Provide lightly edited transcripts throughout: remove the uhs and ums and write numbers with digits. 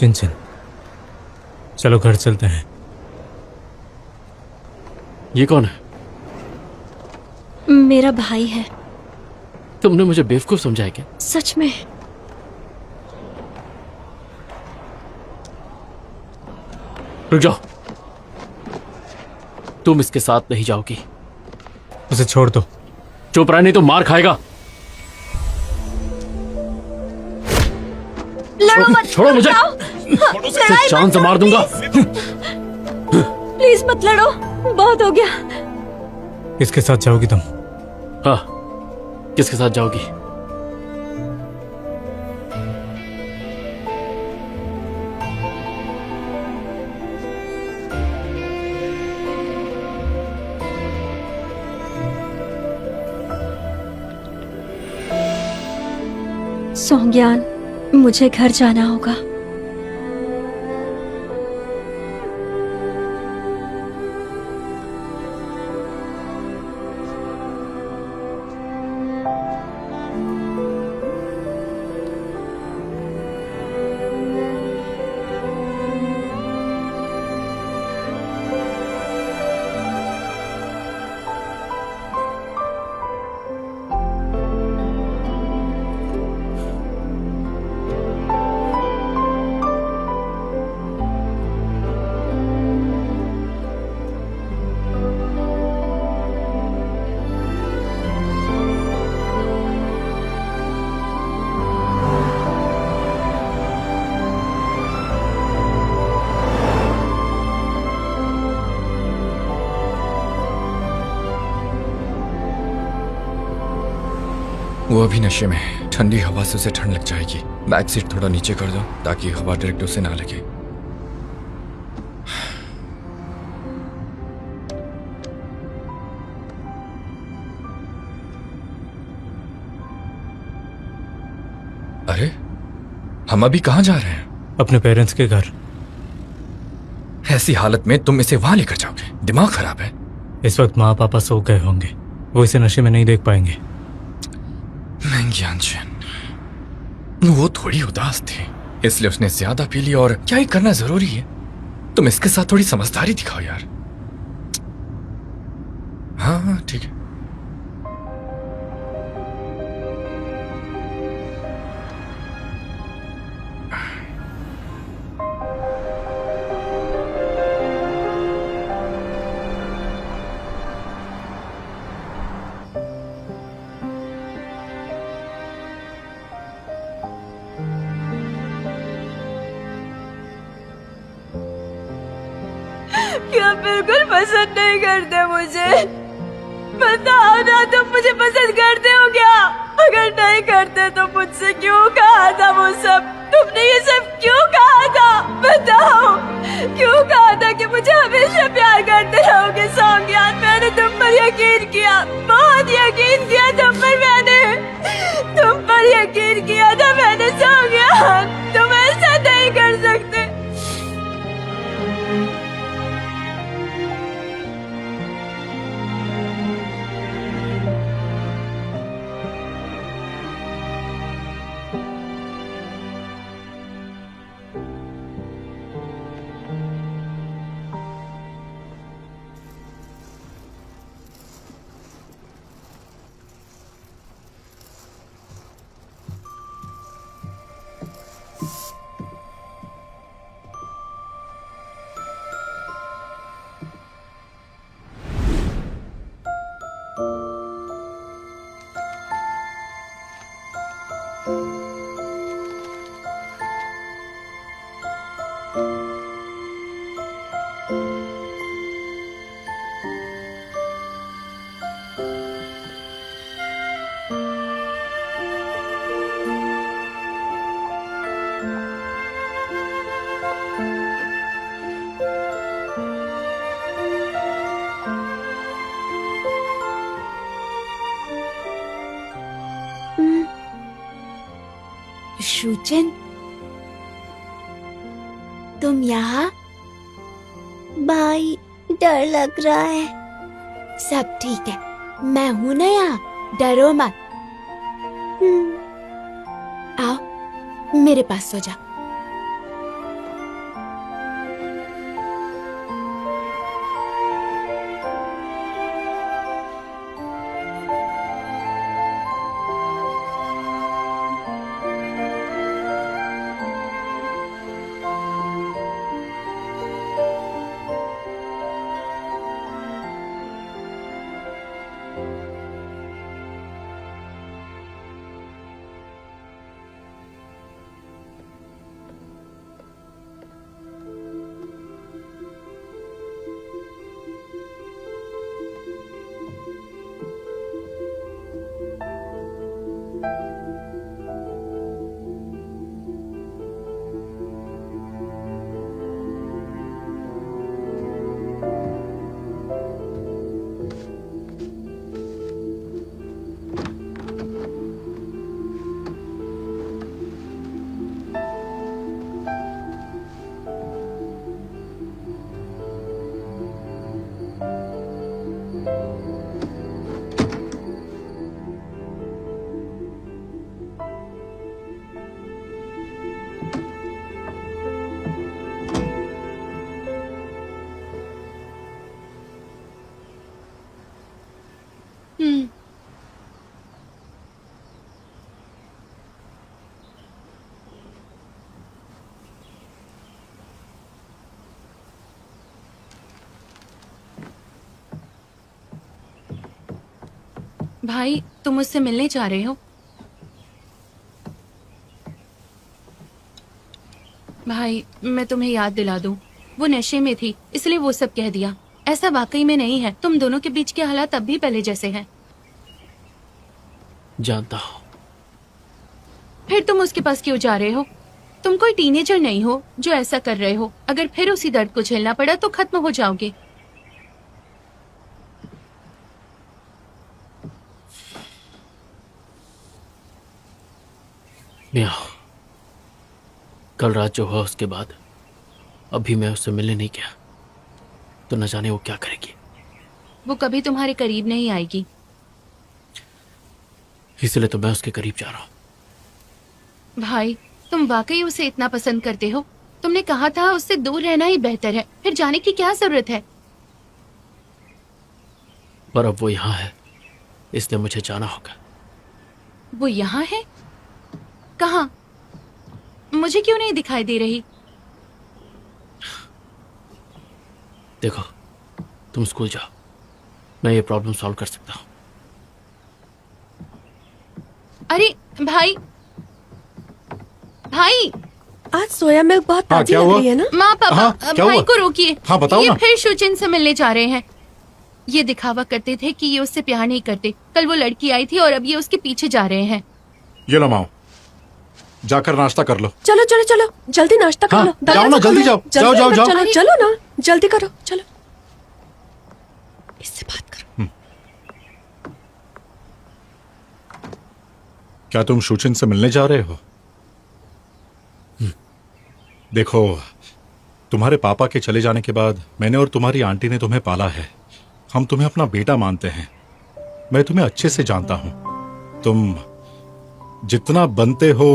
चिन, चलो घर चलते हैं। ये कौन है? मेरा भाई है। तुमने मुझे बेवकूफ समझा है क्या? सच में। रुक जाओ, तुम इसके साथ नहीं जाओगी। उसे छोड़ दो। चुप रहा, नहीं तो मार खाएगा। लड़ो मत, छोड़ो मुझे, लड़ाई जान मत से मार करो, दूंगा। प्लीज मत लड़ो, बहुत हो गया। किसके साथ जाओगी तुम? हाँ, किसके साथ जाओगी? सोंग्यान, मुझे घर जाना होगा। वो अभी नशे में है, ठंडी हवा से उसे ठंड लग जाएगी। बैक सीट थोड़ा नीचे कर दो ताकि हवा डायरेक्ट उसे ना लगे। अरे, हम अभी कहाँ जा रहे हैं? अपने पेरेंट्स के घर। ऐसी हालत में तुम इसे वहां लेकर जाओगे? दिमाग खराब है। इस वक्त माँ पापा सो गए होंगे, वो इसे नशे में नहीं देख पाएंगे। वो थोड़ी उदास थी, इसलिए उसने ज्यादा पी ली। और क्या ही करना जरूरी है? तुम इसके साथ थोड़ी समझदारी दिखाओ यार। हाँ हाँ ठीक है। क्या बिल्कुल पसंद नहीं करते मुझे? बताओ ना, तुम मुझे पसंद करते हो क्या? अगर नहीं करते तो मुझसे क्यों कहा था वो सब? तुमने ये सब क्यों कहा था? बताओ, क्यों कहा था कि मुझे हमेशा प्यार करते रहोगे? सोंग्यान, मैंने तुम पर यकीन किया, बहुत यकीन किया तुम पर। मैंने तुम पर यकीन किया था मैंने। सोंग्यान, तुम ऐसा नहीं कर सकते। शुचन, तुम यहाँ? भाई, डर लग रहा है। सब ठीक है, मैं हूं ना यहाँ, डरो मत। आओ मेरे पास सो जा। भाई तुम मुझसे मिलने जा रहे हो? भाई मैं तुम्हें याद दिला दूं, वो नशे में थी इसलिए वो सब कह दिया। ऐसा वाकई में नहीं है। तुम दोनों के बीच के हालात अब भी पहले जैसे हैं। जानता हूं। फिर तुम उसके पास क्यों जा रहे हो? तुम कोई टीनेजर नहीं हो जो ऐसा कर रहे हो। अगर फिर उसी दर्द को झेलना पड़ा तो खत्म हो जाओगे। मियाँ, कल रात जो हुआ उसके बाद अभी मैं उससे मिलने नहीं गया तो न जाने वो क्या करेगी। वो कभी तुम्हारे करीब नहीं आएगी। इसलिए तो मैं उसके करीब जा रहा हूं। भाई तुम वाकई उसे इतना पसंद करते हो? तुमने कहा था उससे दूर रहना ही बेहतर है, फिर जाने की क्या जरूरत है? पर अब वो यहाँ है, इसलिए मुझे जाना होगा। वो यहाँ है? कहाँ? मुझे क्यों नहीं दिखाई दे रही? देखो, तुम स्कूल जाओ, मैं ये प्रॉब्लम सॉल्व कर सकता हूँ। अरे भाई, भाई आज सोया मिल्क बहुत ताजी क्या लग हुआ? रही है ना? माँ पापा, हाँ, क्या भाई हुआ? को रोकिए। हाँ, बताओ ये ना। फिर शुचिन से मिलने जा रहे हैं। ये दिखावा करते थे कि ये उससे प्यार नहीं करते। कल वो लड़की आई थी और अब ये उसके पीछे जा रहे हैं। ये लो माओ, जाकर नाश्ता कर लो। चलो चलो चलो, जल्दी नाश्ता कर हाँ, लो। जाओ ना, जल्दी जाओ। जाओ, जाओ, जाओ। चलो चलो ना, जल्दी करो, चलो। इससे बात करो। क्या तुम शुचिन से मिलने जा रहे हो? देखो, तुम्हारे पापा के चले जाने के बाद मैंने और तुम्हारी आंटी ने तुम्हें पाला है। हम तुम्हें अपना बेटा मानते हैं। मैं तुम्हें अच्छे से जानता हूं। तुम जितना बनते हो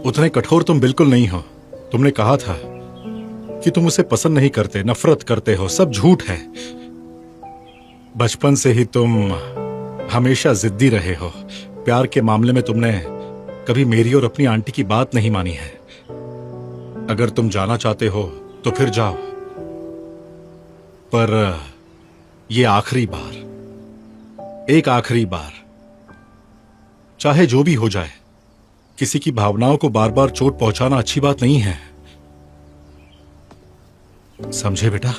उतने कठोर तुम बिल्कुल नहीं हो। तुमने कहा था कि तुम उसे पसंद नहीं करते, नफरत करते हो। सब झूठ है। बचपन से ही तुम हमेशा जिद्दी रहे हो। प्यार के मामले में तुमने कभी मेरी और अपनी आंटी की बात नहीं मानी है। अगर तुम जाना चाहते हो तो फिर जाओ, पर ये आखिरी बार, एक आखिरी बार। चाहे जो भी हो जाए, किसी की भावनाओं को बार बार चोट पहुंचाना अच्छी बात नहीं है। समझे बेटा?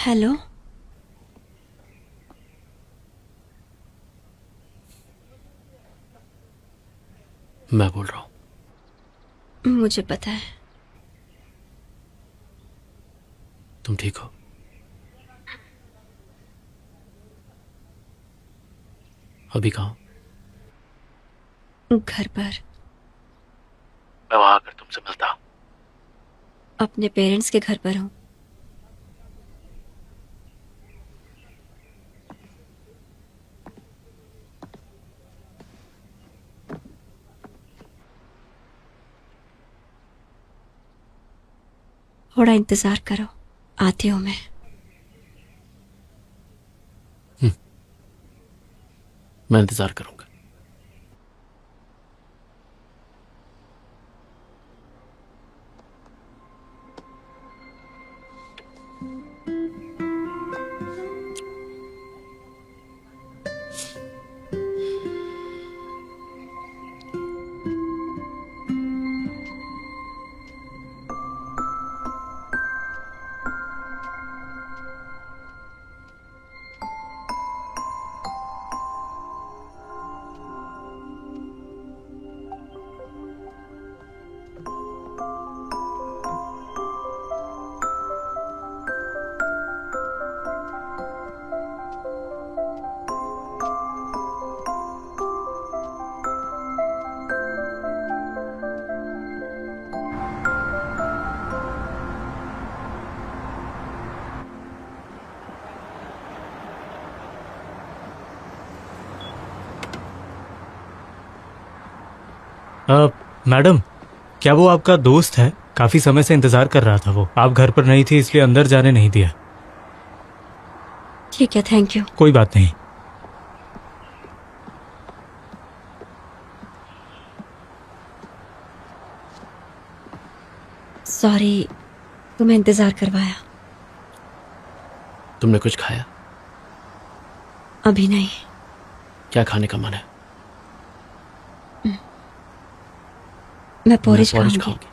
हेलो, मैं बोल रहा हूँ। मुझे पता है। तुम ठीक हो? अभी कहाँ? घर पर मैं वहां आकर तुमसे मिलता हूँ। अपने पेरेंट्स के घर पर हूँ। थोड़ा इंतजार करो, आती हूँ मैं। मैं इंतजार करूंगा। मैडम, क्या वो आपका दोस्त है? काफी समय से इंतजार कर रहा था वो। आप घर पर नहीं थी इसलिए अंदर जाने नहीं दिया। ठीक है, थैंक यू। कोई बात नहीं। सॉरी, तुम्हें इंतजार करवाया। तुमने कुछ खाया? अभी नहीं। क्या खाने का मन है? मैं पोरिज पोरिज खाऊंगी। खाओगी?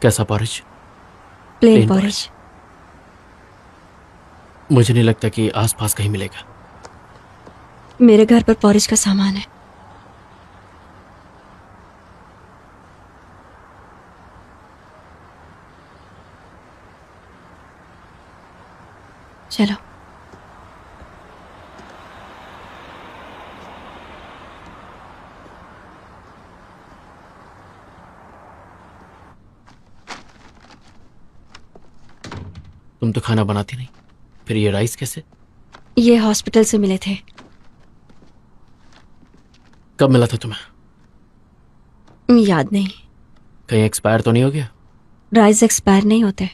कैसा पोरिज? Plane plane porridge. मुझे नहीं लगता कि आसपास कहीं मिलेगा। मेरे घर पर पोरिज का सामान है। चलो। तुम तो खाना बनाती नहीं, फिर ये राइस कैसे? ये हॉस्पिटल से मिले थे। कब मिला था तुम्हें? याद नहीं। कहीं एक्सपायर तो नहीं हो गया? राइस एक्सपायर नहीं होते।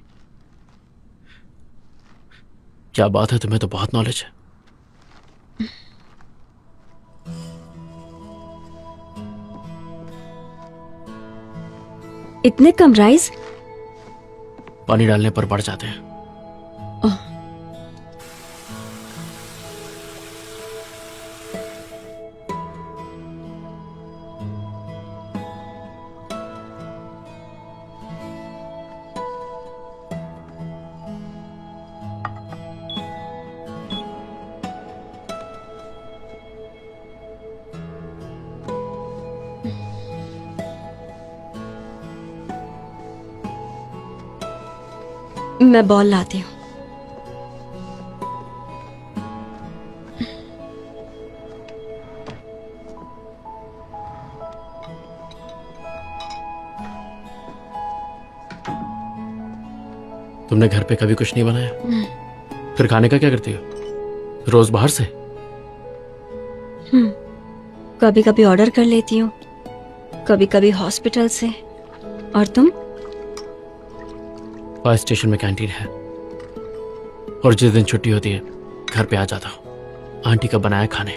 क्या बात है, तुम्हें तो बहुत नॉलेज है। इतने कम राइस? पानी डालने पर बढ़ जाते हैं। मैं बॉल लाती हूँ। तुमने घर पे कभी कुछ नहीं बनाया? फिर खाने का क्या करती हो? रोज बाहर से? कभी कभी ऑर्डर कर लेती हूँ, कभी कभी हॉस्पिटल से। और तुम? फायर स्टेशन में कैंटीन है, और जिस दिन छुट्टी होती है घर पे आ जाता हूँ। आंटी का बनाया खाने।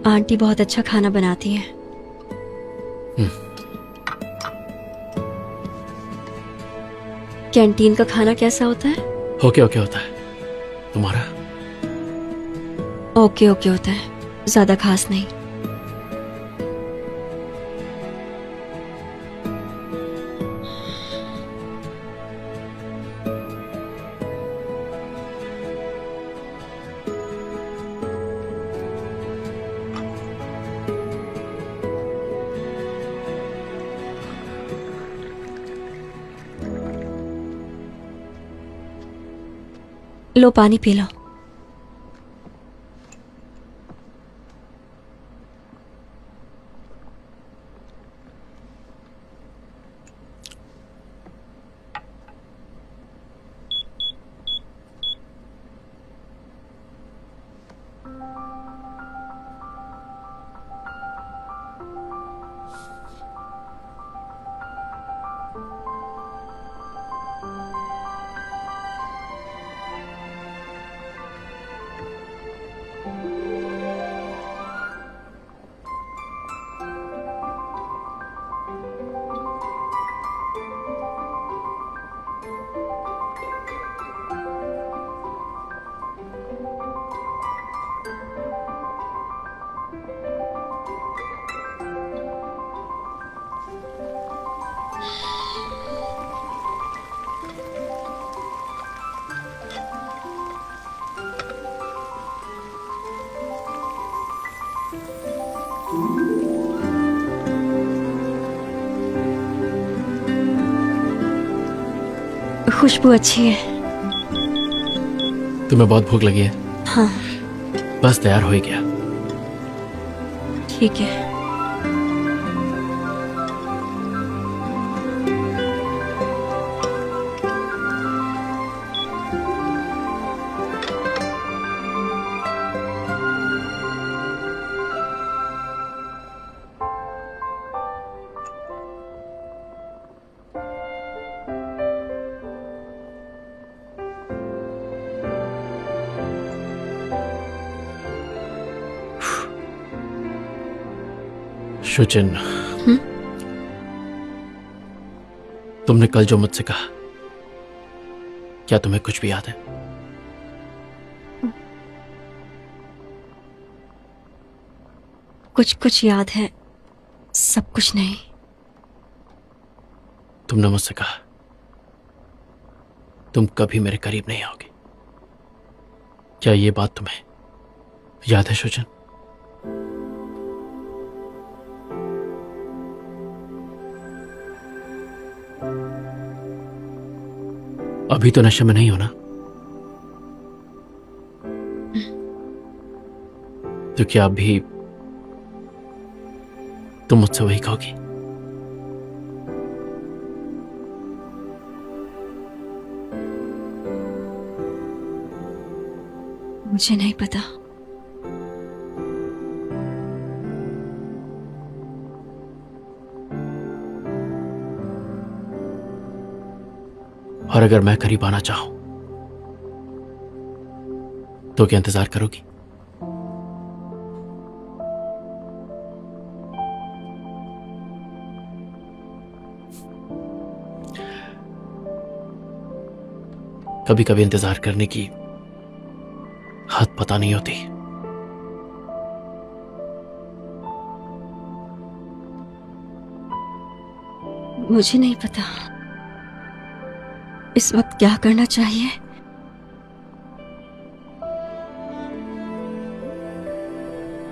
आंटी बहुत अच्छा खाना बनाती है। कैंटीन का खाना कैसा होता है? ओके ओके होता है। तुम्हारा? ओके ओके होता है, ज्यादा खास नहीं। लो, पानी पी लो। खुशबू अच्छी है। तुम्हें बहुत भूख लगी है? हाँ। बस तैयार हो ही गया। ठीक है। शुचिन, तुमने कल जो मुझसे कहा, क्या तुम्हें कुछ भी याद है? कुछ कुछ याद है, सब कुछ नहीं। तुमने मुझसे कहा तुम कभी मेरे करीब नहीं आओगे। क्या ये बात तुम्हें याद है शुचन? अभी तो नशे में नहीं हो ना? तो क्या अभी तुम मुझसे वही कहोगी? मुझे नहीं पता। और अगर मैं करीब आना चाहूं तो क्या इंतजार करोगी? कभी कभी इंतजार करने की हद पता नहीं होती। मुझे नहीं पता इस वक्त क्या करना चाहिए।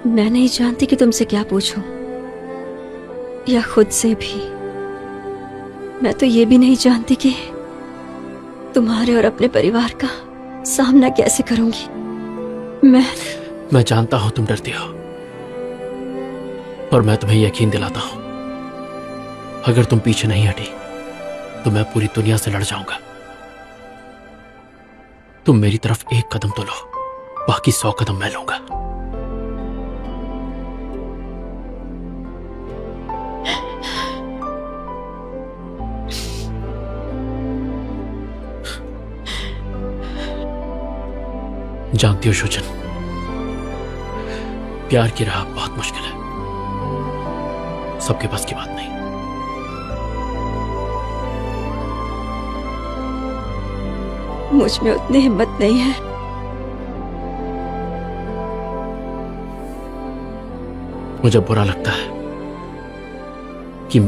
मैं नहीं जानती कि तुमसे क्या पूछूं, या खुद से भी। मैं तो ये भी नहीं जानती कि तुम्हारे और अपने परिवार का सामना कैसे करूंगी। मैं जानता हूं तुम डरती हो, और मैं तुम्हें यकीन दिलाता हूं, अगर तुम पीछे नहीं हटी तो मैं पूरी दुनिया से लड़ जाऊंगा। तुम मेरी तरफ एक कदम तो लो, बाकी 100 कदम मैं लूंगा। जानती हो शुचन, प्यार की राह बहुत मुश्किल है, सबके पास की बात नहीं। मुझ में उतनी हिम्मत नहीं है। मुझे बुरा लगता है कि